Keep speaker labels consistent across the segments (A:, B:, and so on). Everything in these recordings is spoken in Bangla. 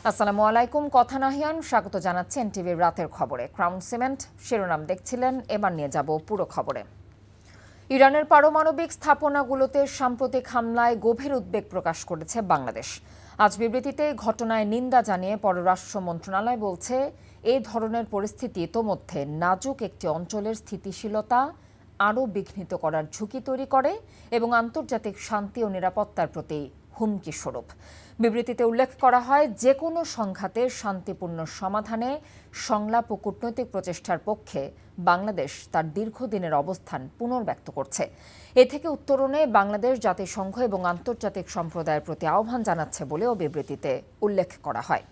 A: আসসালামু আলাইকুম। কথা নাহিয়ান স্বাগত জানাচ্ছি এনটিভির রাতের খবরে। ক্রাউন সিমেন্ট শিরোনাম দেখছিলেন, এবার নিয়ে যাব পুরো খবরে। ইরানের পারমাণবিক স্থাপনাগুলোতে সাম্প্রতিক হামলায় গভীর উদ্বেগ প্রকাশ করেছে বাংলাদেশ। আজ বিবৃতিতে ঘটনায় নিন্দা জানিয়ে পররাষ্ট্র মন্ত্রণালয় বলছে, এই ধরনের পরিস্থিতি ইতোমধ্যে নাজুক একটি অঞ্চলের স্থিতিশীলতা আরও বিঘ্নিত করার ঝুঁকি তৈরি করে এবং আন্তর্জাতিক শান্তি ও নিরাপত্তার প্রতি হুমকি স্বরূপ। বিবৃতিতে উল্লেখ করা হয়, যে কোনো সংঘাতের শান্তিপূর্ণ সমাধানে সংলাপ ও কূটনৈতিক প্রচেষ্টার পক্ষে বাংলাদেশ তার দীর্ঘদিনের অবস্থান পুনর্ব্যক্ত করছে। এ থেকে উত্তরণে বাংলাদেশ জাতিসংঘ এবং আন্তর্জাতিক সম্প্রদায়ের প্রতি আহ্বান জানাচ্ছে বলেও বিবৃতিতে উল্লেখ করা হয়।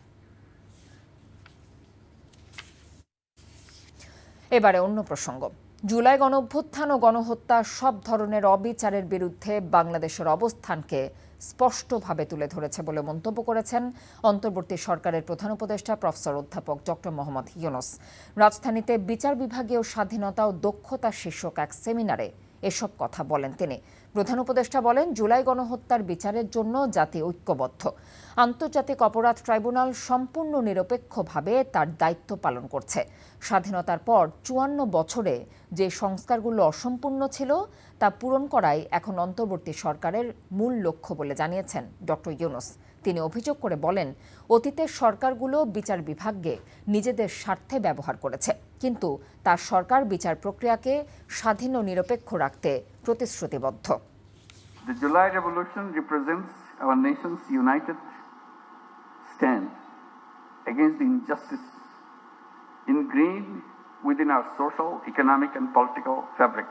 A: এবারে অন্য প্রসঙ্গ। জুলাই গণঅভ্যুত্থান ও গণহত্যা সব ধরনের অবিচারের বিরুদ্ধে বাংলাদেশের অবস্থানকে স্পষ্টভাবে তুলে ধরেছে বলে মন্তব্য করেছেন অন্তর্বর্তী সরকারের প্রধান উপদেষ্টা প্রফেসর অধ্যাপক ডক্টর মোহাম্মদ ইউনূস। রাজধানীতে বিচার বিভাগীয় স্বাধীনতা ও দক্ষতা শীর্ষক এক সেমিনারে এসব কথা বলেন তিনি। প্রধান উপদেষ্টা বলেন, জুলাই গণহত্যার বিচারের জন্য জাতি ঐক্যবদ্ধ। আন্তর্জাতিক অপরাধ ট্রাইব্যুনাল সম্পূর্ণ নিরপেক্ষভাবে তার দায়িত্ব পালন করছে। স্বাধীনতার পর ৫৪ বছরে যে সংস্কারগুলো অসম্পূর্ণ ছিল তা পূরণ করাই এখন অন্তর্বর্তী সরকারের মূল লক্ষ্য বলে জানিয়েছেন ডক্টর ইউনূস। তিনি অভিযোগ করে বলেন, অতীতের সরকারগুলো বিচার বিভাগকে নিজেদের স্বার্থে ব্যবহার করেছে, কিন্তু তার সরকার বিচার প্রক্রিয়াকে স্বাধীন ও নিরপেক্ষ রাখতে প্রতিশ্রুতিবদ্ধ।
B: The July Revolution represents our nation's united stand against the injustice ingrained within our social, economic, and political fabric.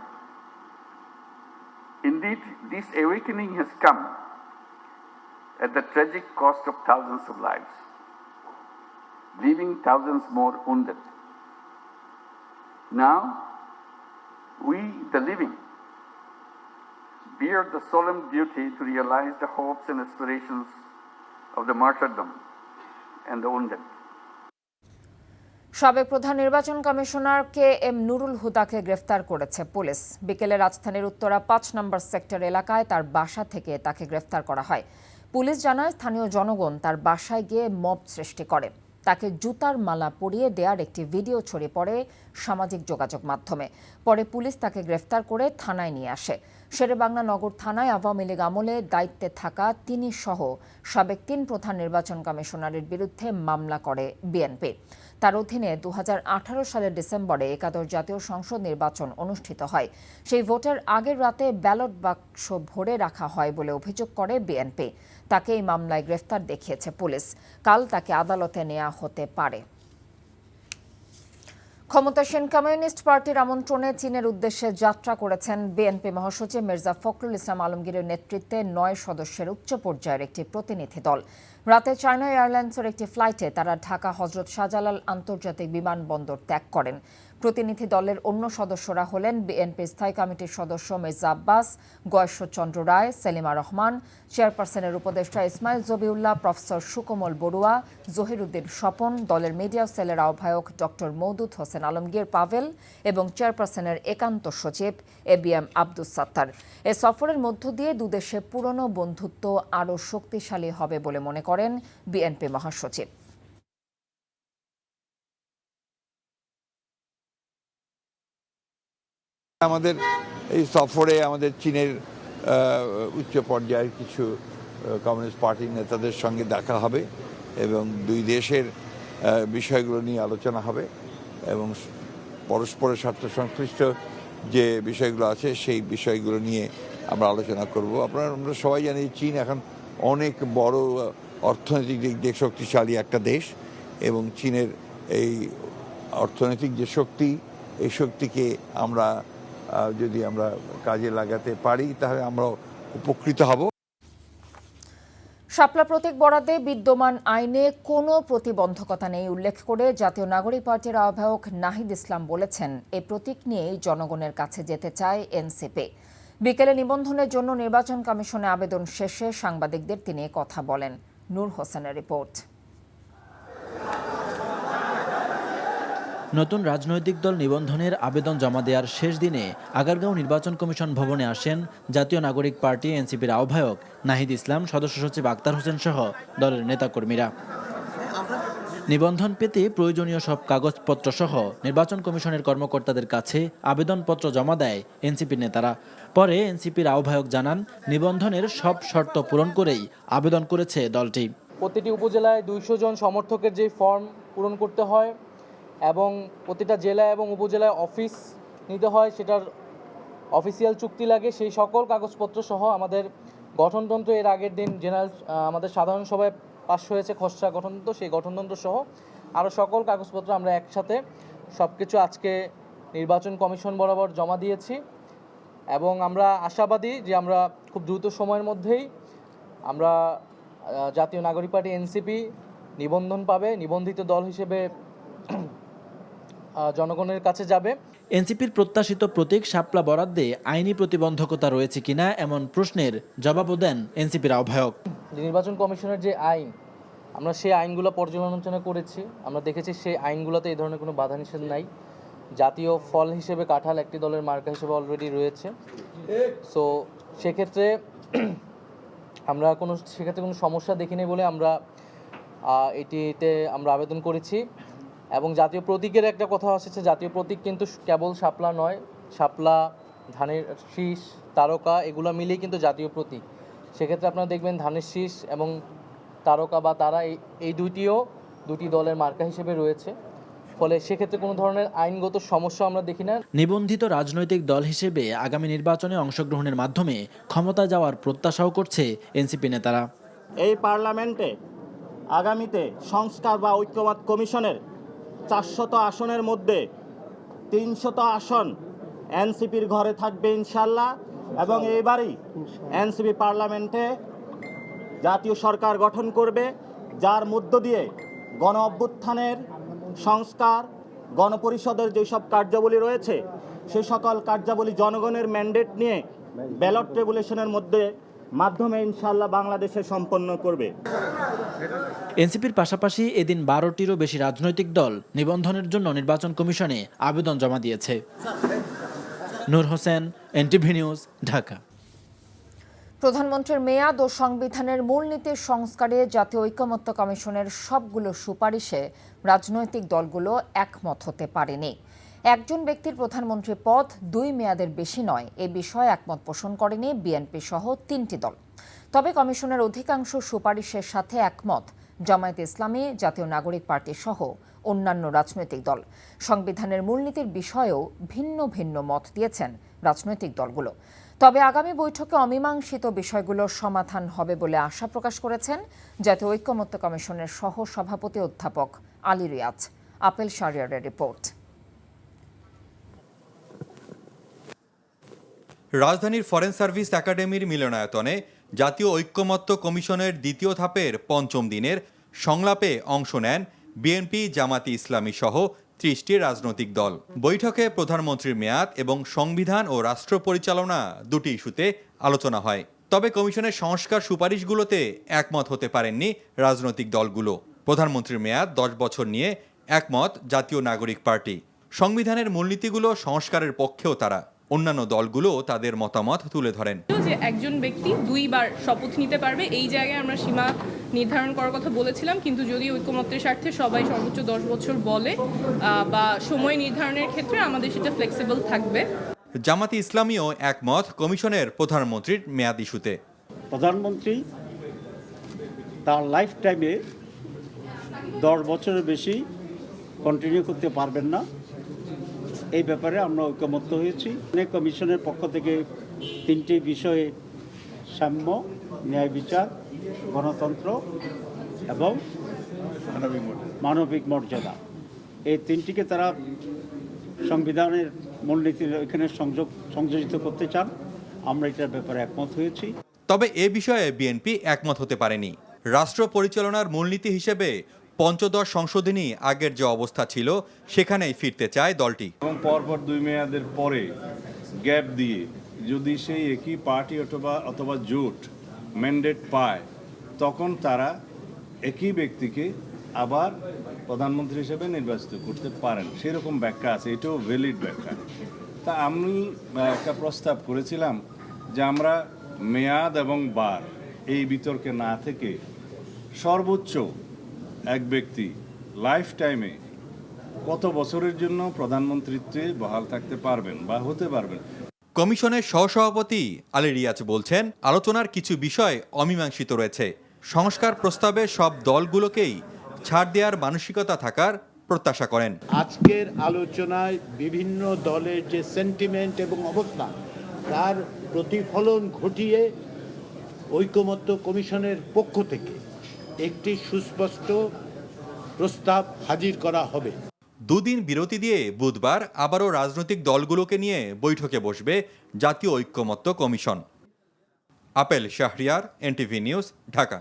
B: Indeed, this awakening has come at the tragic cost of thousands of lives, leaving thousands more wounded. Now, we, the living, bear the solemn duty to realize the hopes and aspirations of the martyrdom and the wounded.
A: সাবেক প্রধান নির্বাচন কমিশনার কে.এম. নুরুল হুদাকে গ্রেফতার করেছে পুলিশ। বিকেলে রাজধানীর উত্তরা ৫ নম্বর সেক্টর এলাকায় তার বাসা থেকে তাকে গ্রেফতার করা হয়। পুলিশ জানায়, স্থানীয় জনগণ তার বাসায় গিয়ে মব সৃষ্টি করে। তাকে জুতার মালা পরিয়ে দেওয়ার একটি ভিডিও ছড়িয়ে পড়ে সামাজিক যোগাযোগ মাধ্যমে। পরে পুলিশ তাকে গ্রেফতার করে থানায় নিয়ে আসে। শেরেবাংলা নগর থানায় আওয়ামী লীগ আমলে দায়িত্বে থাকা তিনি সহ সাবেক ৩ প্রধান নির্বাচন কমিশনারের বিরুদ্ধে মামলা করে বিএনপি। তার অধীনে ২০১৮ সালের ডিসেম্বরে একাদশ জাতীয় সংসদ নির্বাচন অনুষ্ঠিত হয়। সেই ভোটের আগের রাতে ব্যালট বাক্স ভরে রাখা হয় বলে অভিযোগ করে বিএনপি। তাকে এই মামলায় গ্রেফতার দেখিয়েছে পুলিশ। কাল তাকে আদালতে নেওয়া হতে পারে। ক্ষমতাসীন কমিউনিস্ট পার্টির আমন্ত্রণে চীনের উদ্দেশ্যে যাত্রা করেছেন বিএনপি মহাসচিব মির্জা ফখরুল ইসলাম আলমগীরের নেতৃত্বে ৯ সদস্যের উচ্চ পর্যায়ের একটি প্রতিনিধি দল। রাতে চায়না এয়ারলাইন্সের একটি ফ্লাইটে তারা ঢাকা হজরত শাহজালাল আন্তর্জাতিক বিমানবন্দর ত্যাগ করেন। প্রতিনিধি দলের অন্য সদস্যরা হলেন বিএনপি স্থায়ী কমিটির সদস্য মির্জা আব্বাস, গয়েশ্বরচন্দ্র রায়, সেলিমা রহমান, চেয়ারপারসনের উপদেষ্টা ইসমাইল জবিউল্লাহ, প্রফেসর সুকোমল বড়ুয়া, জহিরুদ্দিন স্বপন, দলের মিডিয়া সেলের আহ্বায়ক ডক্টর মওদুদ হোসেন আলমগীর পাভেল এবং চেয়ারপারসনের একান্ত সচিব এবিএম আব্দুস সাত্তার। এ সফরের মধ্য দিয়ে দুদেশে পুরনো বন্ধুত্ব আরও শক্তিশালী হবে বলে মনে করেন বিএনপি মহাসচিব।
C: আমাদের এই সফরে আমাদের চীনের উচ্চ পর্যায়ের কিছু কমিউনিস্ট পার্টির নেতাদের সঙ্গে দেখা হবে এবং দুই দেশের বিষয়গুলো নিয়ে আলোচনা হবে এবং পরস্পরের স্বার্থ সংশ্লিষ্ট যে বিষয়গুলো আছে সেই বিষয়গুলো নিয়ে আমরা আলোচনা করব। আমরা সবাই জানি চীন এখন অনেক বড় অর্থনৈতিক দিক দিয়ে শক্তিশালী একটা দেশ এবং চীনের এই অর্থনৈতিক যে শক্তি, এই শক্তিকে যদি আমরা কাজে লাগাতে পারি তাহলে আমরা উপকৃত হব।
A: শাপলা প্রতীক বরাদ্দে বিদ্যমান আইনে কোনো প্রতিবন্ধকতা নেই উল্লেখ করে জাতীয় নাগরিক পার্টির আহ্বায়ক নাহিদ ইসলাম বলেছেন, এই প্রতীক নিয়েই জনগণের কাছে যেতে চায় এনসিপি। বিকেলে নিবন্ধনের জন্য নির্বাচন কমিশনে আবেদন শেষে সাংবাদিকদের তিনি কথা বলেন। নূর হোসেনের রিপোর্ট।
D: নতুন রাজনৈতিক দল নিবন্ধনের আবেদন জমা দেওয়ার শেষ দিনে আগারগাঁও নির্বাচন কমিশন ভবনে আসেন জাতীয় নাগরিক পার্টি এনসিপির আহ্বায়ক নাহিদ ইসলাম, সদস্য সচিব আক্তার হোসেন সহ দলের নেতাকর্মীরা। নিবন্ধন পেতে প্রয়োজনীয় সব কাগজপত্র সহ নির্বাচন কমিশনের কর্মকর্তাদের কাছে আবেদনপত্র জমা দেয় এনসিপির নেতারা। পরে এনসিপির আহ্বায়ক জানান, নিবন্ধনের সব শর্ত পূরণ করেই আবেদন করেছে দলটি।
E: প্রতিটি উপজেলায় 200 জন সমর্থকের যে ফর্ম পূরণ করতে হয় এবং প্রতিটা জেলা এবং উপজেলায় অফিস নিতে হয়, সেটার অফিসিয়াল চুক্তি লাগে, সেই সকল কাগজপত্র সহ আমাদের গঠনতন্ত্র এর আগের দিন জেনারেল আমাদের সাধারণ সভায় পাস হয়েছে খসড়া গঠনতন্ত্র, সেই গঠনতন্ত্র সহ আরও সকল কাগজপত্র আমরা একসাথে সব কিছু আজকে নির্বাচন কমিশন বরাবর জমা দিয়েছি এবং আমরা আশাবাদী যে আমরা খুব দ্রুত সময়ের মধ্যেই আমরা জাতীয় নাগরিক পার্টি এনসিপি নিবন্ধন পাবে, নিবন্ধিত দল হিসেবে জনগণের কাছে যাবে।
D: এনসিপির প্রত্যাশিত প্রতীক শাপলা বরাদ্দে আইনি প্রতিবন্ধকতা রয়েছে কিনা এমন প্রশ্নের জবাবও দেন এনসিপির আহ্বায়ক।
E: নির্বাচন কমিশনের যে আইন, আমরা সেই আইনগুলো পর্যালোচনা করেছি, আমরা দেখেছি সেই আইনগুলোতে এই ধরনের কোনো বাধা নিষেধ নাই। জাতীয় ফল হিসেবে কাঁঠাল একটি দলের মার্কা হিসেবে অলরেডি রয়েছে। সো সেক্ষেত্রে আমরা সেক্ষেত্রে কোনো সমস্যা দেখিনি বলে আমরা এটিতে আমরা আবেদন করেছি। এবং জাতীয় প্রতীকের একটা কথা আসছে, জাতীয় প্রতীক কিন্তু কেবল শাপলা নয়, শাপলা, ধানের শীষ, তারকা এগুলো মিলিয়ে কিন্তু জাতীয় প্রতীক। সেক্ষেত্রে আপনারা দেখবেন ধানের শীষ এবং তারকা বা তারা এই দুটি দলের মার্কা হিসেবে রয়েছে, ফলে সেক্ষেত্রে কোনো ধরনের আইনগত সমস্যা আমরা দেখি না।
D: নিবন্ধিত রাজনৈতিক দল হিসেবে আগামী নির্বাচনে অংশগ্রহণের মাধ্যমে ক্ষমতা যাওয়ার প্রত্যাশাও করছে এনসিপি নেতারা।
F: এই পার্লামেন্টে আগামীতে সংস্কার বা ঐক্যমত কমিশনের 400 আসনের মধ্যে 300 আসন এনসিপির ঘরে থাকবে ইনশাল্লাহ, এবং এইবারই এনসিপি পার্লামেন্টে জাতীয় সরকার গঠন করবে, যার মধ্য দিয়ে গণ অভ্যুত্থানের সংস্কার, গণপরিষদের যেসব কার্যাবলী রয়েছে সেই সকল কার্যাবলী জনগণের ম্যান্ডেট নিয়ে ব্যালট রেগুলেশনের মাধ্যমে ইনশাল্লাহ বাংলাদেশে সম্পন্ন করবে।
D: এনসিপির পাশাপাশি এদিন 12টিরও বেশি রাজনৈতিক দল নিবন্ধনের জন্য নির্বাচন কমিশনে আবেদন জমা দিয়েছে। নূর হোসেন, এনটিভি নিউজ, ঢাকা।
A: প্রধানমন্ত্রীর মেয়াদ ও সংবিধানের মূলনীতির সংস্কারে জাতীয় ঐকমত্য কমিশনের সবগুলো সুপারিশে রাজনৈতিক দলগুলো একমত হতে পারেনি। একজন ব্যক্তির প্রধানমন্ত্রী পদ 2 মেয়াদের বেশি নয়, এ বিষয়ে একমত পোষণ করেনি বিএনপি সহ 3টি দল। তবে কমিশনের অধিকাংশ সুপারিশের সাথে একমত জামায়াতে ইসলামী, জাতীয় নাগরিক পার্টি সহ অন্যান্য রাজনৈতিক দল। সংবিধানের মূলনীতির বিষয়েও ভিন্ন ভিন্ন মত দিয়েছেন রাজনৈতিক দলগুলো। তবে আগামী বৈঠকে অমীমাংসিত বিষয়গুলোর সমাধান হবে বলে আশা প্রকাশ করেছেন জাতীয় ঐকমত্য কমিশনের সহ সভাপতি অধ্যাপক আলী রিয়াজ। আপেল শাহরিয়ারের রিপোর্ট।
G: রাজধানীর ফরেন সার্ভিস একাডেমির মিলনায়তনে জাতীয় ঐকমত্য কমিশনের দ্বিতীয় ধাপের 5ম দিনের সংলাপে অংশ নেন বিএনপি, জামায়াতে ইসলামী সহ 30টি রাজনৈতিক দল। বৈঠকে প্রধানমন্ত্রীর মেয়াদ এবং সংবিধান ও রাষ্ট্র পরিচালনা দুটি ইস্যুতে আলোচনা হয়। তবে কমিশনের সংস্কার সুপারিশগুলোতে একমত হতে পারেননি রাজনৈতিক দলগুলো। প্রধানমন্ত্রীর মেয়াদ 10 বছর নিয়ে একমত জাতীয় নাগরিক পার্টি। সংবিধানের মূলনীতিগুলো সংস্কারের পক্ষেও তারা। অন্যান্য দলগুলো তাদের মতামত তুলে ধরেন।
H: যে একজন ব্যক্তি 2 বার শপথ নিতে পারবে, এই জায়গায় আমরা সীমা নির্ধারণ করার কথা বলেছিলাম, কিন্তু যদি ঐকমত্যের স্বার্থে সবাই সর্বোচ্চ 10 বছর বলে বা সময় নির্ধারণের ক্ষেত্রে আমাদের সেটা ফ্লেক্সিবল থাকবে।
G: জামায়াতে ইসলামীও একমত কমিশনের প্রধানমন্ত্রীর মেয়াদ ইস্যুতে।
I: প্রধানমন্ত্রী তার লাইফ টাইমে 10 বছরের বেশি কন্টিনিউ করতে পারবেন না, এই ব্যাপারে আমরা ঐকমত্য হয়েছি। কমিশনের পক্ষ থেকে 3টি বিষয়ে সাম্য, ন্যায় বিচার, গণতন্ত্র এবং মানবিক মর্যাদা, এই 3টিকে তারা সংবিধানের মূলনীতির এখানে সংযোজিত করতে চান। আমরা এটার ব্যাপারে একমত হয়েছি।
G: তবে এ বিষয়ে বিএনপি একমত হতে পারেনি। রাষ্ট্র পরিচালনার মূলনীতি হিসেবে পঞ্চদশ সংশোধনী আগের যে অবস্থা ছিল সেখানেই ফিরতে চায় দলটি।
J: এবং পরপর 2 মেয়াদের পরে গ্যাপ দিয়ে যদি সেই একই পার্টি অথবা জোট ম্যান্ডেট পায়, তখন তারা একই ব্যক্তিকে আবার প্রধানমন্ত্রী হিসেবে নির্বাচিত করতে পারেন, সেরকম ব্যাখ্যা আছে, এটাও ভ্যালিড ব্যাখ্যা। তা আমি একটা প্রস্তাব করেছিলাম যে আমরা মেয়াদ এবং বার এই বিতর্কে না থেকে সর্বোচ্চ এক ব্যক্তি লাইফ টাইমে কত বছরের জন্য প্রধানমন্ত্রীত্বে বহাল থাকতে পারবেন বা হতে পারবেন।
G: কমিশনের সহসভাপতি আলী রিয়াজ বলছেন, আলোচনার কিছু বিষয় অমীমাংসিত রয়েছে। সংস্কার প্রস্তাবে সব দলগুলোকেই ছাড় দেওয়ার মানসিকতা থাকার প্রত্যাশা করেন।
K: আজকের আলোচনায় বিভিন্ন দলের যে সেন্টিমেন্ট এবং অবস্থান তার প্রতিফলন ঘটিয়ে ঐকমত্য কমিশনের পক্ষ থেকে একটি সুস্পষ্ট প্রস্তাব হাজির করা হবে।
G: দুদিন বিরতি দিয়ে বুধবার আবারও রাজনৈতিক দলগুলোকে নিয়ে বৈঠকে বসবে জাতীয় ঐক্যমত্য commission. Apple Shahriar, NTV news, Dhaka.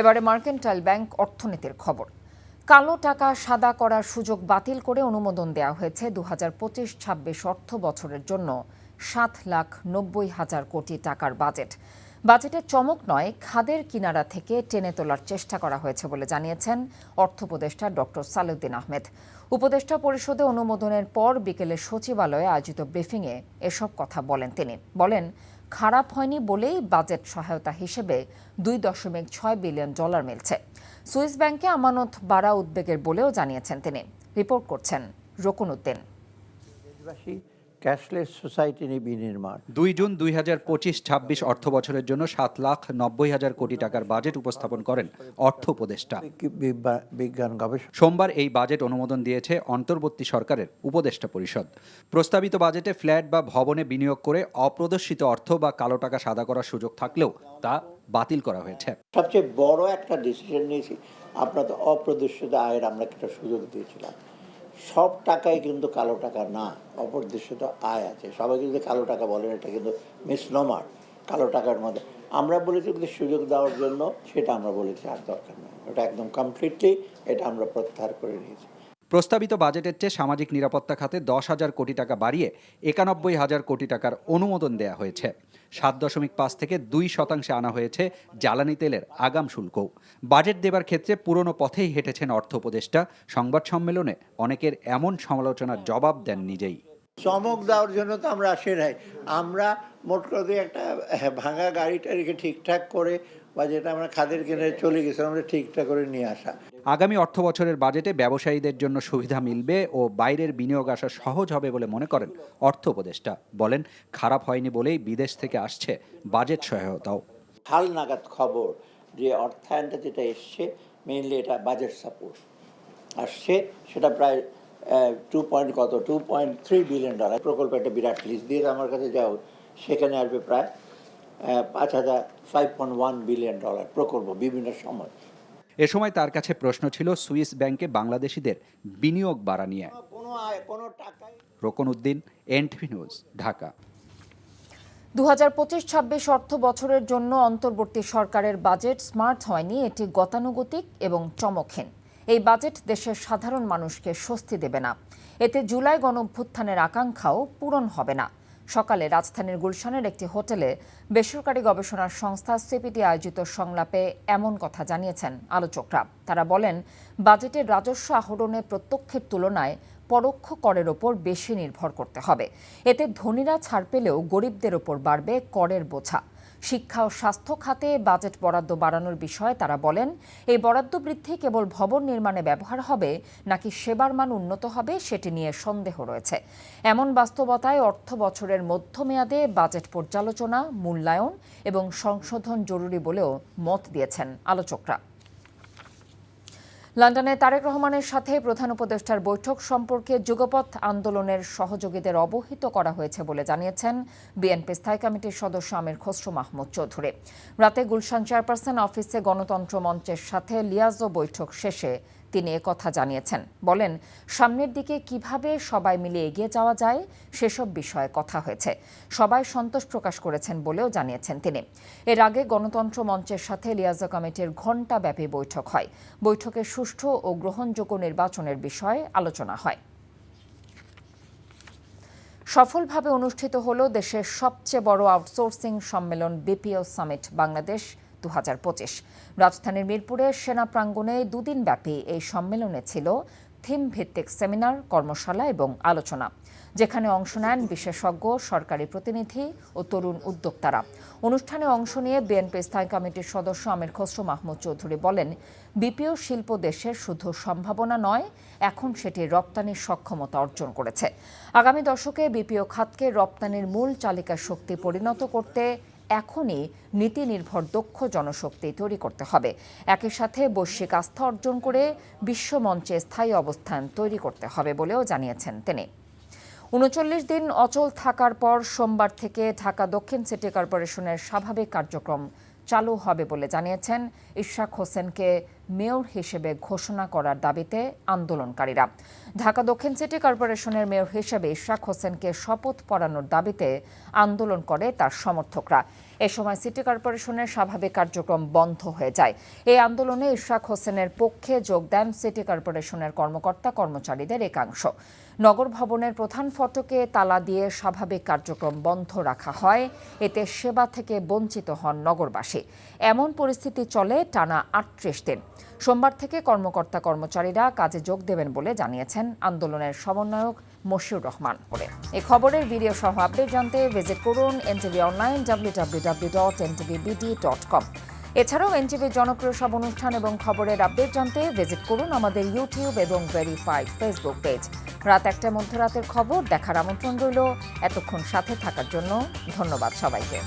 A: এবারে মার্কেন্টাইল ব্যাংক অর্থনীতির খবর। কালো টাকা সাদা করার সুযোগ বাতিল করে অনুমোদন দেওয়া হয়েছে 2025-26 অর্থ বছরের জন্য 7,90,000 কোটি টাকার বাজেট। বাজেটের চমক নয়, খাদের কিনারা থেকে টেনে তোলার চেষ্টা করা হয়েছে বলে জানিয়েছেন অর্থ উপদেষ্টা ডক্টর সালেউদ্দিন আহমেদ। উপদেষ্টা পরিষদে অনুমোদনের পর বিকেলে সচিবালয়ে আয়োজিত ব্রিফিংয়ে এসব কথা বলেন তিনি। বলেন, খারাপ হয়নি বলেই বাজেট সহায়তা হিসেবে $2.6 বিলিয়ন মিলছে। সুইস ব্যাংকে আমানত বাড়া উদ্বেগের বলেও জানিয়েছেন তিনি। রিপোর্ট করছেন রকুন উদ্দিন।
L: ক্যাশলেস সোসাইটি বিনির্মাণ
M: 2 জুন 2025-26 অর্থ বছরের জন্য 7,90,000 কোটি টাকার বাজেট উপস্থাপন করেন অর্থ উপদেষ্টা।
L: বিজ্ঞান গবেষণা
M: সোমবার এই বাজেট অনুমোদন দিয়েছে অন্তর্বর্তী সরকারের উপদেষ্টা পরিষদ। প্রস্তাবিত বাজেটে ফ্ল্যাট বা ভবনে বিনিয়োগ করে অপ্রদর্শিত অর্থ বা কালো টাকা সাদা করার সুযোগ থাকলেও তা বাতিল করা হয়েছে।
L: সবচেয়ে বড় একটা ডিসিশন নিয়েছি, আমরা তো অপ্রদর্শিত আয়ের আমরা একটা সুযোগ দিয়েছিলাম। সব টাকাই কিন্তু কালো টাকা না, অপ্রদর্শিত আয় আছে। সবাই কিন্তু কালো টাকা বলেন, এটা কিন্তু মিসনোমার। কালো টাকার মধ্যে আমরা বলেছি কিন্তু সুযোগ দেওয়ার জন্য, সেটা আমরা বলেছি আর দরকার নেই, ওটা একদম কমপ্লিটলি এটা আমরা প্রত্যাহার করে নিয়েছি।
M: প্রস্তাবিত বাজেটের চেয়ে সামাজিক নিরাপত্তা খাতে 10,000 কোটি টাকা বাড়িয়ে 91,000 কোটি টাকার অনুমোদন দেওয়া হয়েছে। 7.5 থেকে 2% আনা হয়েছে জ্বালানি তেলের আগাম শুল্ক। বাজেট দেবার ক্ষেত্রে পুরনো পথেই হেঁটেছেন অর্থ উপদেষ্টা। সংবাদ সম্মেলনে অনেকের এমন সমালোচনার জবাব দেন নিজেই।
L: চমক দেওয়ার জন্য তো আমরা আসি নাই, আমরা মোট কথা একটা ভাঙা গাড়িটা রেখে ঠিকঠাক করে বা যেটা আমরা খাদের কিনে চলে গেছিলাম আমরা ঠিকঠাক করে নিয়ে আসা।
M: আগামী অর্থ বছরের বাজেটে ব্যবসায়ীদের জন্য সুবিধা মিলবে ও বাইরের বিনিয়োগ আসা সহজ হবে বলে মনে করেন অর্থ উপদেষ্টা। বলেন, খারাপ হয়নি বলেই বিদেশ থেকে আসছে বাজেট সহায়তাও।
L: হাল নাগাদ খবর যে অর্থায়নটা যেটা এসছে মেইনলি এটা বাজেট সাপোর্ট আসছে, সেটা প্রায় 2.3 বিলিয়ন ডলার প্রকল্প। একটা বিরাট লিস্ট দিয়ে আমার কাছে যাও, সেখানে আসবে প্রায় 5.1 বিলিয়ন ডলার প্রকল্প বিভিন্ন সময়।
M: এ সময় তার কাছে প্রশ্ন ছিল সুইস ব্যাংকে বাংলাদেশিদের বিনিয়োগ বাড়া নিয়ে। রকুন উদ্দিন, এনটিভি নিউজ, ঢাকা।
A: 2025-26 অর্থ বছরের জন্য অন্তর্বর্তী সরকারের বাজেট স্মার্ট হয়নি, এটি গতানুগতিক এবং চমকহীন। এই বাজেট দেশের সাধারণ মানুষকে স্বস্তি দেবে না। এতে জুলাই গণঅভ্যুত্থানের আকাঙ্ক্ষাও পূরণ হবে না। সকালে রাজধানীর গুলশানের একটি হোটেলে বেসরকারি গবেষণা সংস্থা সিপিডি আয়োজিত সংলাপে এমন কথা জানিয়েছেন আলোচকরা। তারা বলেন, বাজেটের রাজস্ব আহরণে প্রত্যক্ষের তুলনায় পরোক্ষ করের ওপর বেশি নির্ভর করতে হবে। এতে ধনীরা ছাড় পেলেও গরিবদের ওপর বাড়বে করের বোঝা। শিক্ষা ও স্বাস্থ্য খাতে বাজেট বরাদ্দ বাড়ানোর বিষয়ে তারা বলেন, এই বরাদ্দ বৃদ্ধি কেবল ভবন নির্মাণে ব্যবহার হবে নাকি সেবার মান উন্নত হবে সেটি নিয়ে সন্দেহ রয়েছে। এমন বাস্তবতায় অর্থ বছরের মধ্যমেয়াদে বাজেট পর্যালোচনা, মূল্যায়ন এবং সংশোধন জরুরি বলেও মত দিয়েছেন আলোচকরা। লন্ডনে তারেক রহমানের সাথে প্রধান উপদেষ্টার বৈঠক সম্পর্কে যুগপথ আন্দোলনের সহযোগীদের অবহিত করা হয়েছে বলে জানিয়েছেন বিএনপি স্থায়ী কমিটির সদস্য আমির খসরু মাহমুদ চৌধুরী। রাতে গুলশান চেয়ারপারসন অফিসে গণতন্ত্র মঞ্চের সাথে লিয়াজো বৈঠক শেষে তিনি একথা জানিয়েছেন। বলেন, সামনের দিকে কিভাবে সবাই মিলে এগিয়ে যাওয়া যায় সেসব বিষয়ে কথা হয়েছে। সবাই সন্তোষ প্রকাশ করেছেন বলেও জানিয়েছেন তিনি। এর আগে গণতন্ত্র মঞ্চের সাথে লিয়াজো কমিটির ঘণ্টাব্যাপী বৈঠক হয়। বৈঠকে সুষ্ঠু ও গ্রহণযোগ্য নির্বাচনের বিষয়ে আলোচনা হয়। সফলভাবে অনুষ্ঠিত হলো দেশের সবচেয়ে বড় আউটসোর্সিং সম্মেলন বিপিও সামিট বাংলাদেশ 2025। রাজধানীর মিরপুরের সেনা প্রাঙ্গণে দুদিনব্যাপী এই সম্মেলনে ছিল থিম ভিত্তিক সেমিনার, কর্মশালা এবং আলোচনা। যেখানে অংশ নেন বিশেষজ্ঞ, সরকারি প্রতিনিধি ও তরুণ উদ্যোক্তারা। অনুষ্ঠানে অংশ নিয়ে বিএনপি স্থায়ী কমিটির সদস্য আমির খসরু মাহমুদ চৌধুরী বলেন, বিপিও শিল্প দেশের শুধু সম্ভাবনা নয়, এখন সেটি রপ্তানির সক্ষমতা অর্জন করেছে। আগামী দশকে বিপিও খাতকে রপ্তানির মূল চালিকা শক্তি পরিণত করতে এখনই নীতি নির্ভর দক্ষ জনশক্তি তৈরি করতে হবে। একই সাথে বৈশ্বিক আস্থা অর্জন করে বিশ্বমঞ্চে স্থায়ী অবস্থান তৈরি করতে হবে বলেও জানিয়েছেন তিনি। ৩৯ দিন অচল থাকার পর সোমবার থেকে ঢাকা দক্ষিণ সিটি কর্পোরেশনের স্বাভাবিক কার্যক্রম চালু হবে বলে জানিয়েছেন ইশরাক হোসেনকে মেয়র হিসেবে ঘোষণা করার দাবিতে আন্দোলনকারীরা। ঢাকা দক্ষিণ সিটি কর্পোরেশনের মেয়র হিসেবে ইশরাক হোসেনকে শপথ পড়ানোর দাবিতে আন্দোলন করে তার সমর্থকরা। এ সময় সিটি কর্পোরেশনের স্বাভাবিক কার্যক্রম বন্ধ হয়ে যায়। এই আন্দোলনে ইশরাক হোসেনের পক্ষে যোগ দেন সিটি কর্পোরেশনের কর্মকর্তা কর্মচারীদের একাংশ। নগর ভবনের প্রধান ফটকে তালা দিয়ে স্বাভাবিক কার্যক্রম বন্ধ রাখা হয়। এতে সেবা থেকে বঞ্চিত হন নগরবাসী। এমন পরিস্থিতি চলে টানা ৩৮ দিন। সোমবার থেকে কর্মকর্তা কর্মচারীরা কাজে যোগ দেবেন বলে জানিয়েছেন আন্দোলনের সমন্বয়ক মশিউর রহমান। এই খবরের ভিডিও সহ আপডেট জানতে ভিজিট করুন এনটিভি অনলাইন www.ntvbd.com। এছাড়াও এনটিভির জনপ্রিয় সব অনুষ্ঠান এবং খবরের আপডেট জানতে ভিজিট করুন আমাদের ইউটিউব এবং ভেরিফাইড ফেসবুক পেজ। রাত ১টায় মধ্যরাতের খবর দেখার আমন্ত্রণ রইল। এতক্ষণ সাথে থাকার জন্য ধন্যবাদ সবাইকে।